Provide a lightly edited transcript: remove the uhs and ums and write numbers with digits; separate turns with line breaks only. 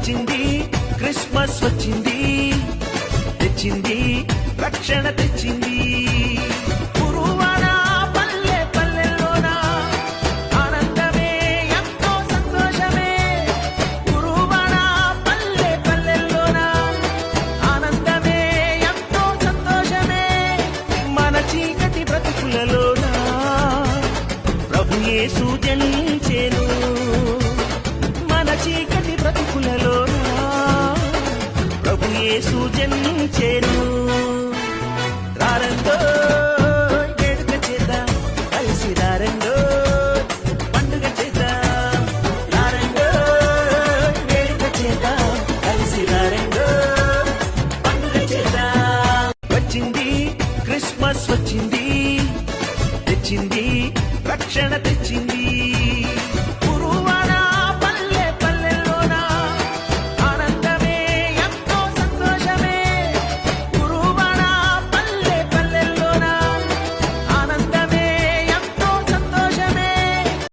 వచ్చింది క్రిస్మస్ వచ్చింది, తెచ్చింది రక్షణ తెచ్చింది. గురువాడ పల్లె పల్లెల్లోన ఆనందమే ఎంతో సంతోషమే. గురువాడ పల్లె పల్లెల్లోన ఆనందమే ఎంతో సంతోషమే. మన చీకటి బ్రతుకులలోన ప్రభు యేసు జనించెను. మన చీకటి బ్రతుకులలోన ప్రభు యేసు జనించెను. రారందో